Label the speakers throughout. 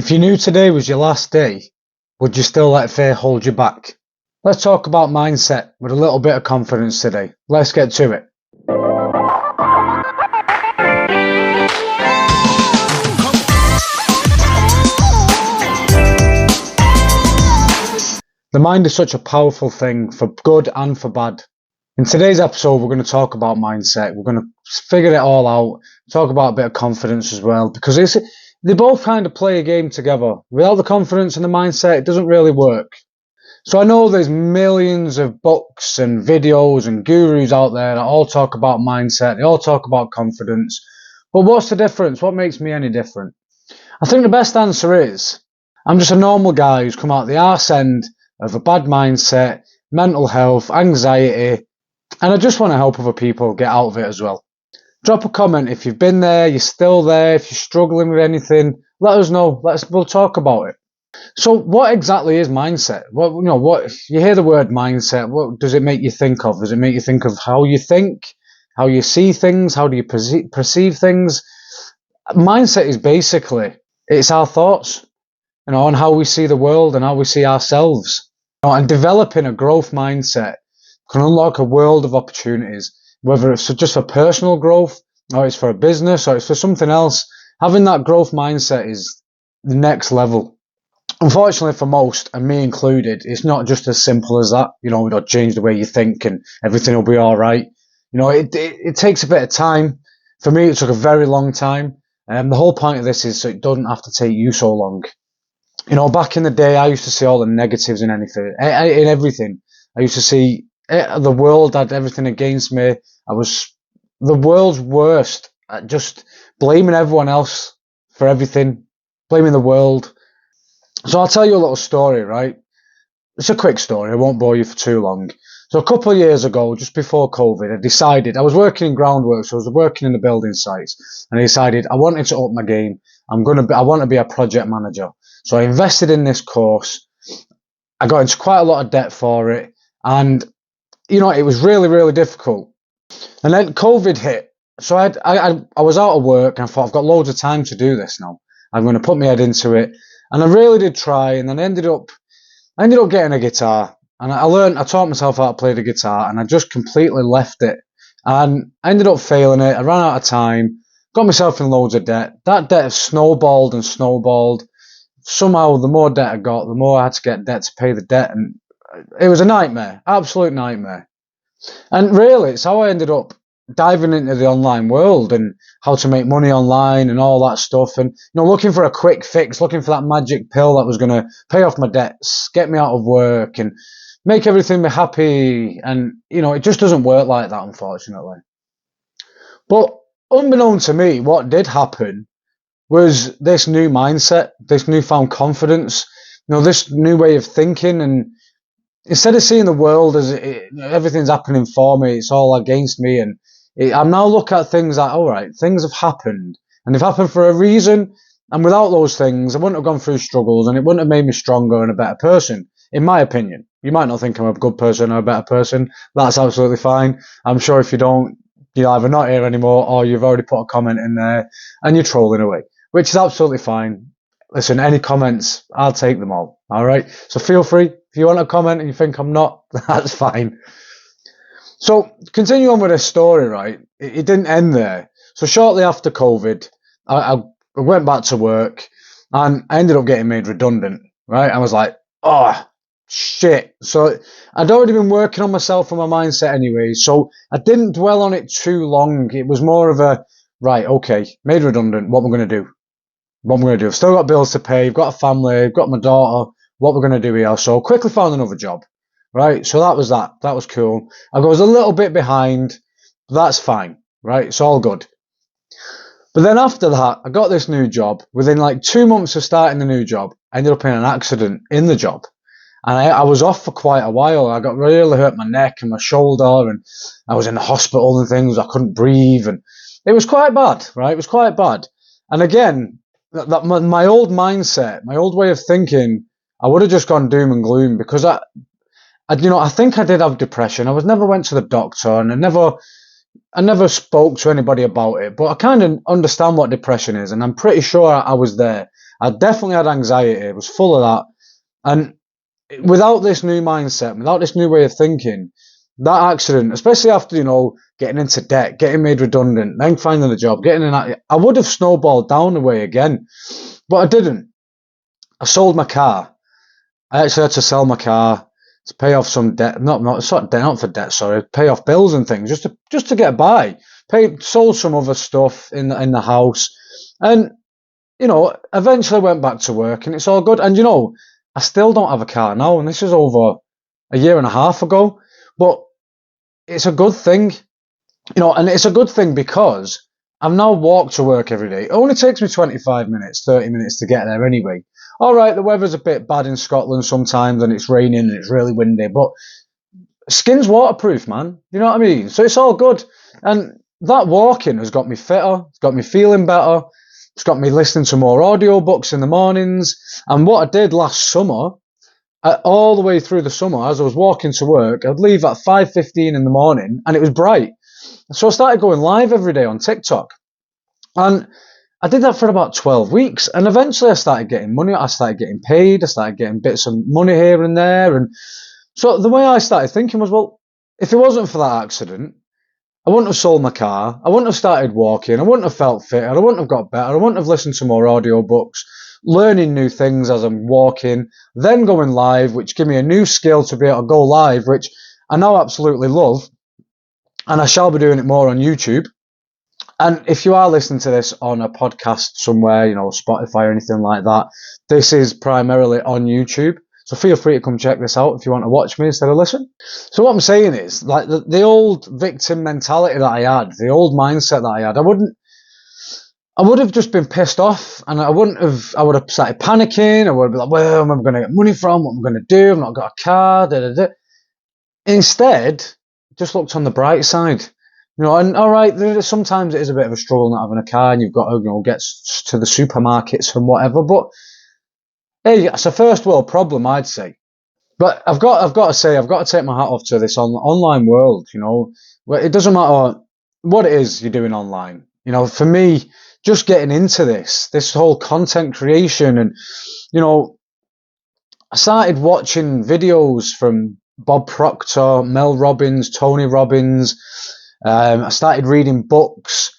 Speaker 1: If you knew today was your last day, would you still let fear hold you back? Let's talk about mindset with a little bit of confidence today. Let's get to it. The mind is such a powerful thing for good and for bad. In today's episode, we're going to talk about mindset. We're going to figure it all out, talk about a bit of confidence as well, because they both kind of play a game together. Without the confidence and the mindset, it doesn't really work. So I know there's millions of books and videos and gurus out there that all talk about mindset. They all talk about confidence. But what's the difference? What makes me any different? I think the best answer is, I'm just a normal guy who's come out the arse end of a bad mindset, mental health, anxiety, and I just want to help other people get out of it as well. Drop a comment if you've been there, you're still there, if you're struggling with anything, let us know. We'll talk about it. So what exactly is mindset? What you hear the word mindset, what does it make you think of? Does it make you think of how you think, how you see things, how do you perceive things? Mindset is basically, it's our thoughts, on how we see the world and how we see ourselves. And developing a growth mindset can unlock a world of opportunities, whether it's just for personal growth, or it's for a business, or it's for something else. Having that growth mindset is the next level. Unfortunately for most, and me included, it's not just as simple as that. Change the way you think and everything will be all right. It takes a bit of time. For me, it took a very long time. The whole point of this is so it doesn't have to take you so long. Back in the day, I used to see all the negatives in everything. I used to see the world had everything against me. I was the world's worst at just blaming everyone else for everything, blaming the world. So I'll tell you a little story, right? It's a quick story. I won't bore you for too long. So a couple of years ago, just before COVID, I decided, I was working in groundwork, so I was working in the building sites, and I decided I wanted to up my game. I want to be a project manager. So I invested in this course. I got into quite a lot of debt for it, and it was really, really difficult. And then COVID hit. So I was out of work, and I thought, I've got loads of time to do this now. I'm going to put my head into it. And I really did try, and then I ended up getting a guitar, and I taught myself how to play the guitar, and I just completely left it. And I ended up failing it. I ran out of time, got myself in loads of debt. That debt snowballed and snowballed. Somehow, the more debt I got, the more I had to get debt to pay the debt, and it was a nightmare, absolute nightmare. And really, it's how I ended up diving into the online world and how to make money online and all that stuff, and looking for a quick fix, looking for that magic pill that was going to pay off my debts, get me out of work, and make everything be happy. And it just doesn't work like that, unfortunately. But unbeknown to me, what did happen was this new mindset, this newfound confidence, this new way of thinking. And instead of seeing the world as everything's happening for me, it's all against me, and I'm now looking at things like, all right, things have happened, and they've happened for a reason, and without those things, I wouldn't have gone through struggles, and it wouldn't have made me stronger and a better person, in my opinion. You might not think I'm a good person or a better person. That's absolutely fine. I'm sure if you don't, you're either not here anymore, or you've already put a comment in there, and you're trolling away, which is absolutely fine. Listen, any comments, I'll take them all right? So feel free. If you want to comment and you think I'm not, that's fine. So continue on with this story, right? It didn't end there. So shortly after COVID, I went back to work, and I ended up getting made redundant, right? I was like, oh, shit. So I'd already been working on myself and my mindset anyway, so I didn't dwell on it too long. It was more of a, right, okay, made redundant, what am I going to do? I've still got bills to pay, I've got a family, I've got my daughter, what we're going to do here? So quickly found another job, right? So that was that. That was cool. I was a little bit behind, but that's fine, right? It's all good. But then after that, I got this new job. Within like 2 months of starting the new job, I ended up in an accident in the job. And I was off for quite a while. I got really hurt my neck and my shoulder, and I was in the hospital and things. I couldn't breathe, and it was quite bad, right? It was quite bad. And again, my old mindset, my old way of thinking, I would have just gone doom and gloom, because I think I did have depression. I never went to the doctor, and I never spoke to anybody about it, but I kind of understand what depression is, and I'm pretty sure I was there. I definitely had anxiety. I was full of that. And without this new mindset, without this new way of thinking, that accident, especially after, getting into debt, getting made redundant, then finding a job, I would have snowballed down the way again, but I didn't. I sold my car. I actually had to sell my car to pay off some debt, not for debt, sorry, pay off bills and things, just to get by. Sold some other stuff in the house, and eventually went back to work, and it's all good. And I still don't have a car now, and this is over a year and a half ago, but it's a good thing, and it's a good thing because I've now walked to work every day. It only takes me 25 minutes, 30 minutes to get there anyway. All right, the weather's a bit bad in Scotland sometimes, and it's raining and it's really windy, but skin's waterproof, man. You know what I mean? So it's all good. And that walking has got me fitter, it's got me feeling better, it's got me listening to more audiobooks in the mornings. And what I did last summer, all the way through the summer, as I was walking to work, I'd leave at 5:15 in the morning and it was bright. So I started going live every day on TikTok. And I did that for about 12 weeks. And eventually I started getting money. I started getting paid. I started getting bits of money here and there. And so the way I started thinking was, well, if it wasn't for that accident, I wouldn't have sold my car. I wouldn't have started walking. I wouldn't have felt fitter. I wouldn't have got better. I wouldn't have listened to more audiobooks, learning new things as I'm walking, then going live, which give me a new skill to be able to go live, which I now absolutely love. And I shall be doing it more on YouTube. And if you are listening to this on a podcast somewhere, Spotify or anything like that, this is primarily on YouTube. So feel free to come check this out if you want to watch me instead of listen. So what I'm saying is, like the old victim mentality that I had, the old mindset that I had, I would have just been pissed off, and I would have started panicking. I would have been like, where am I going to get money from? What am I going to do? I've not got a car. Instead, just looked on the bright side. And all right, sometimes it is a bit of a struggle not having a car, and you've got to, get to the supermarkets and whatever. But hey, it's a first world problem, I'd say. But I've got to take my hat off to this online world. Where it doesn't matter what it is you're doing online. For me, just getting into this whole content creation, and I started watching videos from Bob Proctor, Mel Robbins, Tony Robbins. I started reading books,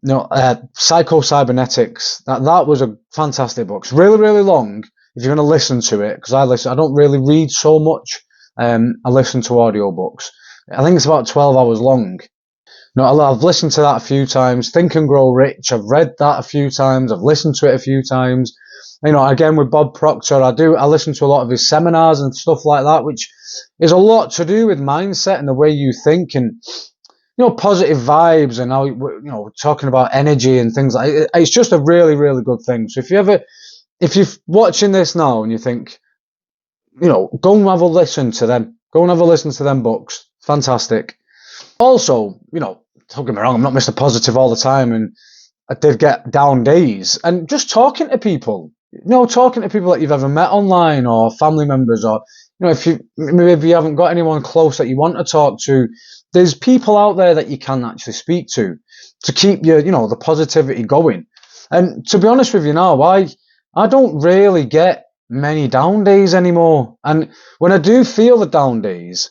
Speaker 1: Psycho-Cybernetics. That was a fantastic book. It's really, really long if you're going to listen to it, because I don't really read so much. I listen to audiobooks. I think it's about 12 hours long. I've listened to that a few times. Think and Grow Rich, I've read that a few times. I've listened to it a few times. Again, with Bob Proctor, I listen to a lot of his seminars and stuff like that, which is a lot to do with mindset and the way you think, and positive vibes, and how, talking about energy and things like it. It's just a really, really good thing. So if you're watching this now and you think, go and have a listen to them. Go and have a listen to them books. Fantastic. Also, don't get me wrong, I'm not Mr. Positive all the time, and I did get down days. And just talking to people, talking to people that you've ever met online, or family members, or, if maybe you haven't got anyone close that you want to talk to, there's people out there that you can actually speak to keep your, the positivity going. And to be honest with you now, I don't really get many down days anymore. And when I do feel the down days,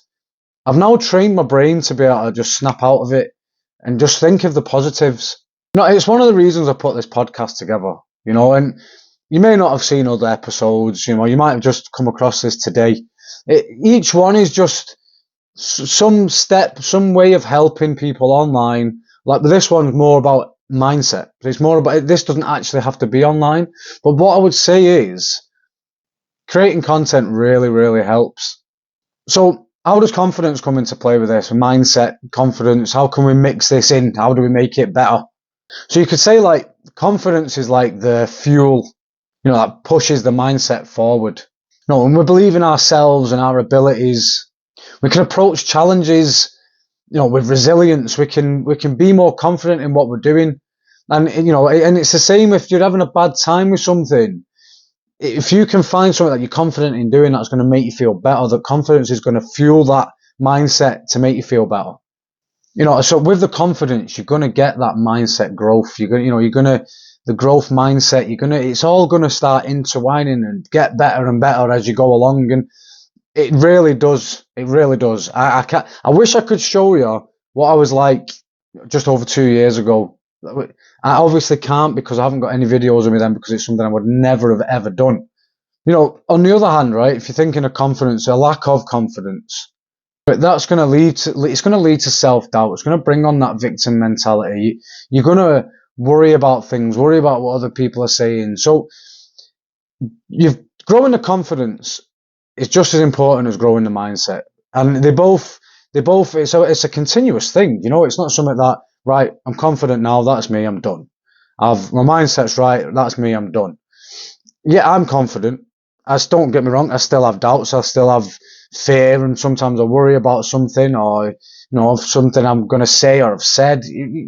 Speaker 1: I've now trained my brain to be able to just snap out of it and just think of the positives. It's one of the reasons I put this podcast together, and you may not have seen other episodes, you might have just come across this today. Each one is just some way of helping people online. Like this one's more about mindset. It's more about, this doesn't actually have to be online. But what I would say is creating content really, really helps. So how does confidence come into play with this? Mindset, confidence, how can we mix this in? How do we make it better? So you could say like confidence is like the fuel, that pushes the mindset forward. When we believe in ourselves and our abilities, we can approach challenges, with resilience. We can be more confident in what we're doing. And, and it's the same if you're having a bad time with something. If you can find something that you're confident in doing that's going to make you feel better, that confidence is going to fuel that mindset to make you feel better. So with the confidence, you're going to get that mindset growth. You're going to the growth mindset, it's all gonna start intertwining and get better and better as you go along. And it really does. It really does. I wish I could show you what I was like just over 2 years ago. I obviously can't because I haven't got any videos of me then, because it's something I would never have ever done. On the other hand, right, if you're thinking of confidence, a lack of confidence, but that's going to it's going to lead to self-doubt. It's going to bring on that victim mentality. You're going to worry about things, worry about what other people are saying. So growing the confidence is just as important as growing the mindset. And it's a continuous thing. It's not something that, right, I'm confident now, that's me, I'm done. My mindset's right, that's me, I'm done. Yeah, I'm confident. Don't get me wrong, I still have doubts, I still have fear, and sometimes I worry about something, or something I'm going to say or have said.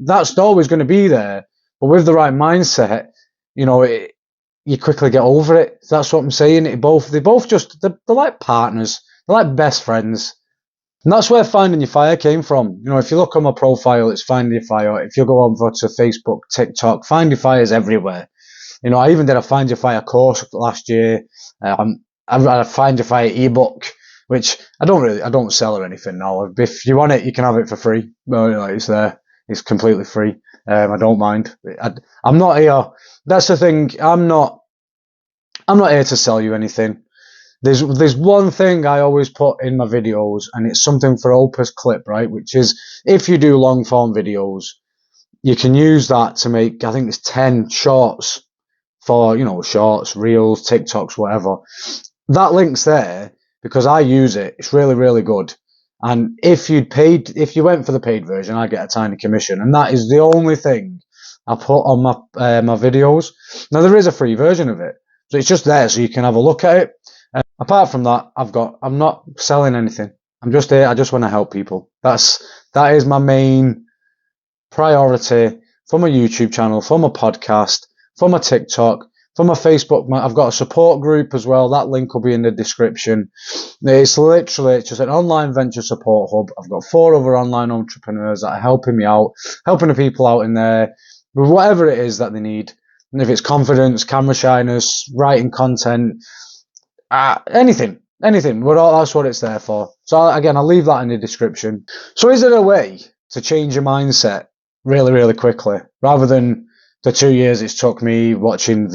Speaker 1: That's always going to be there. But with the right mindset, you quickly get over it. That's what I'm saying. They're like partners, they're like best friends. And that's where Finding Your Fire came from. If you look on my profile, it's Find Your Fire. If you go over to Facebook, TikTok, Find Your Fire is everywhere. I even did a Find Your Fire course last year. I had a Find Your Fire ebook, which I don't sell or anything now. If you want it, you can have it for free. Well, it's there. It's completely free. I don't mind. I'm not here. That's the thing. I'm not here to sell you anything. There's one thing I always put in my videos, and it's something for Opus Clip, right? Which is, if you do long form videos, you can use that to make, I think it's 10 shorts for, shorts, reels, TikToks, whatever. That link's there because I use it. It's really, really good. And if you went for the paid version, I get a tiny commission. And that is the only thing I put on my videos. Now, there is a free version of it. So it's just there so you can have a look at it. Apart from that, I'm not selling anything. I'm just here. I just want to help people. That is my main priority for my YouTube channel, for my podcast, for my TikTok, for my Facebook. I've got a support group as well. That link will be in the description. It's literally just an online venture support hub. I've got 4 other online entrepreneurs that are helping me out, helping the people out in there with whatever it is that they need. And if it's confidence, camera shyness, writing content, anything. That's what it's there for. So again, I'll leave that in the description. So is there a way to change your mindset really, really quickly, rather than the 2 years it's took me watching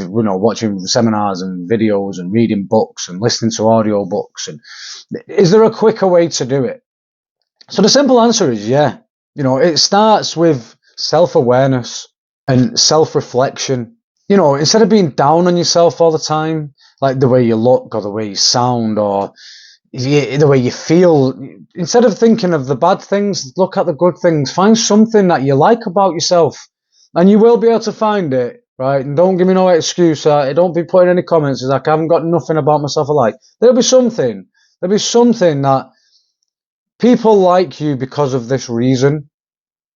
Speaker 1: seminars and videos and reading books and listening to audio books? And is there a quicker way to do it? So the simple answer is yeah. It starts with self-awareness and self-reflection. Instead of being down on yourself all the time, like the way you look or the way you sound or the way you feel, instead of thinking of the bad things, look at the good things. Find something that you like about yourself, and you will be able to find it, right? And don't give me no excuse. Don't be putting any comments like I haven't got nothing about myself I like. There'll be something that people like you because of this reason,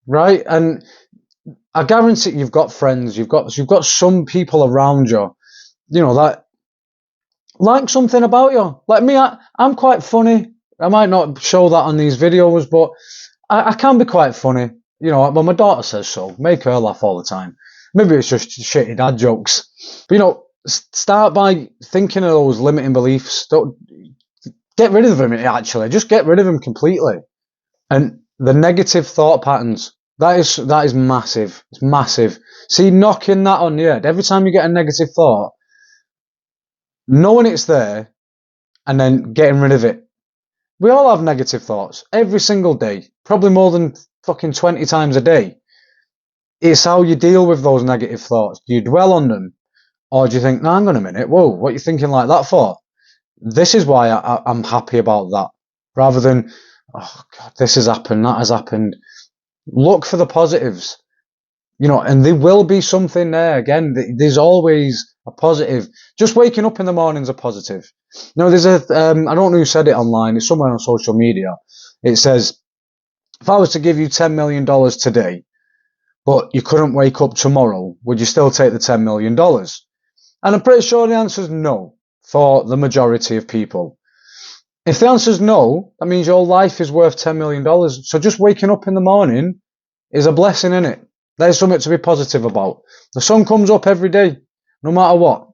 Speaker 1: right? And I guarantee you've got friends, you've got some people around you, that like something about you. Like me, I'm quite funny. I might not show that on these videos, but I can be quite funny. Well, my daughter says so. Make her laugh all the time. Maybe it's just shitty dad jokes. But, start by thinking of those limiting beliefs. Don't get rid of them, actually. Just get rid of them completely. And the negative thought patterns, that is massive. It's massive. See, knocking that on your head. Every time you get a negative thought, knowing it's there and then getting rid of it. We all have negative thoughts every single day, probably more than fucking 20 times a day. It's how you deal with those negative thoughts. Do you dwell on them, or do you think, no, hang on a minute, whoa, what are you thinking like that for? This is why I'm happy about that, rather than, oh God, this has happened, that has happened. Look for the positives, and there will be something there. Again, there's always a positive. Just waking up in the morning's a positive. There's I don't know who said it online. It's somewhere on social media. It says, if I was to give you $10 million today, but you couldn't wake up tomorrow, would you still take the $10 million? And I'm pretty sure the answer is no for the majority of people. If the answer is no, that means your life is worth $10 million. So just waking up in the morning is a blessing, innit? There's something to be positive about. The sun comes up every day, no matter what.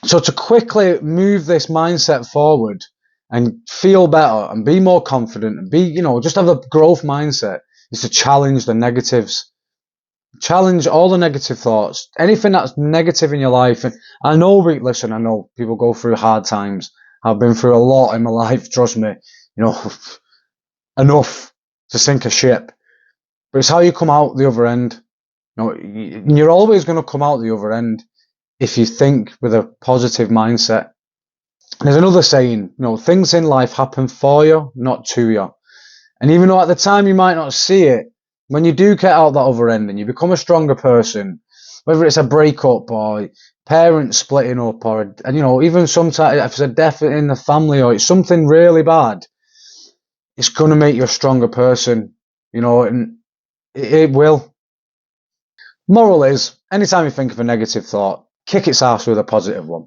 Speaker 1: So to quickly move this mindset forward and feel better and be more confident and be, just have a growth mindset is to challenge the negatives. Challenge all the negative thoughts, anything that's negative in your life. And I know people go through hard times. I've been through a lot in my life, trust me, enough to sink a ship. But it's how you come out the other end. You're always going to come out the other end if you think with a positive mindset. There's another saying, things in life happen for you, not to you. And even though at the time you might not see it, when you do get out that other end and you become a stronger person, whether it's a breakup or parents splitting up or, even sometimes if it's a death in the family or it's something really bad, it's going to make you a stronger person, and it will. Moral is, anytime you think of a negative thought, kick its ass with a positive one.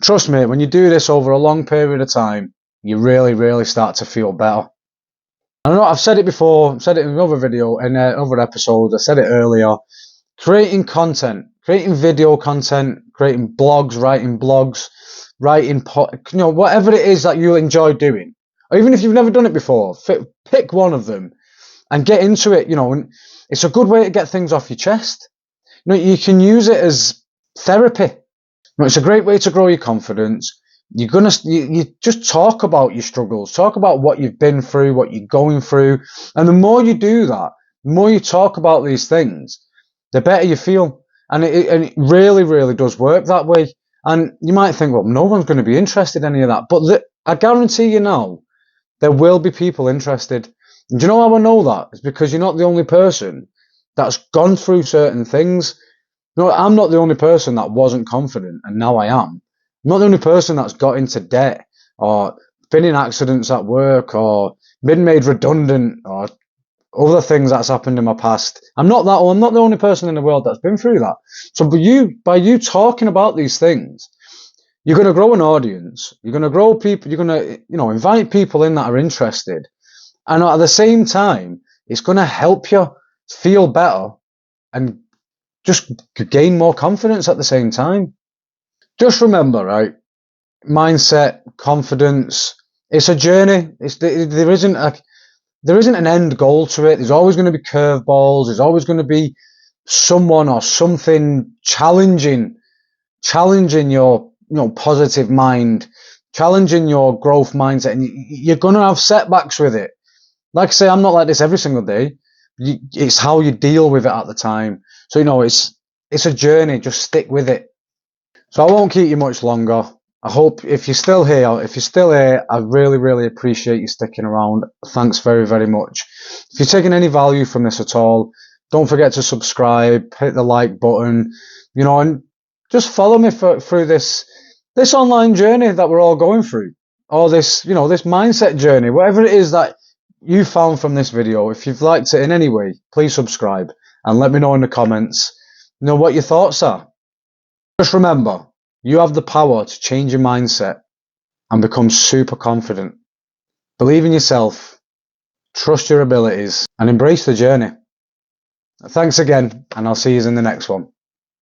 Speaker 1: Trust me, when you do this over a long period of time, you really, really start to feel better. I know I've said it before, I've said it in another video, in another episode, I said it earlier. Creating content, creating video content, creating blogs, writing, whatever it is that you enjoy doing. Or even if you've never done it before, pick one of them and get into it, and it's a good way to get things off your chest. You can use it as therapy. It's a great way to grow your confidence. You just talk about your struggles, talk about what you've been through, what you're going through. And the more you do that, the more you talk about these things, the better you feel. And it really, really does work that way. And you might think, well, no one's going to be interested in any of that. But I guarantee you now, there will be people interested. And do you know how I know that? It's because you're not the only person that's gone through certain things. I'm not the only person that wasn't confident, and now I am. I'm not the only person that's got into debt or been in accidents at work or been made redundant or other things that's happened in my past. I'm not the only person in the world that's been through that. So by you talking about these things, you're going to grow an audience. You're going to grow people. You're going to, invite people in that are interested. And at the same time, it's going to help you feel better and just gain more confidence at the same time. Just remember, right? Mindset, confidence, it's a journey. There isn't an end goal to it. There's always going to be curveballs. There's always going to be someone or something challenging your, positive mind, challenging your growth mindset. And you're going to have setbacks with it. Like I say, I'm not like this every single day. It's how you deal with it at the time. So, it's a journey. Just stick with it. So I won't keep you much longer. I hope if you're still here, I really, really appreciate you sticking around. Thanks very, very much. If you're taking any value from this at all, don't forget to subscribe, hit the like button, and just follow me through this online journey that we're all going through, or this mindset journey, whatever it is that you found from this video. If you've liked it in any way, please subscribe and let me know in the comments, what your thoughts are. Just remember, you have the power to change your mindset and become super confident. Believe in yourself, trust your abilities, and embrace the journey. Thanks again, and I'll see you in the next one.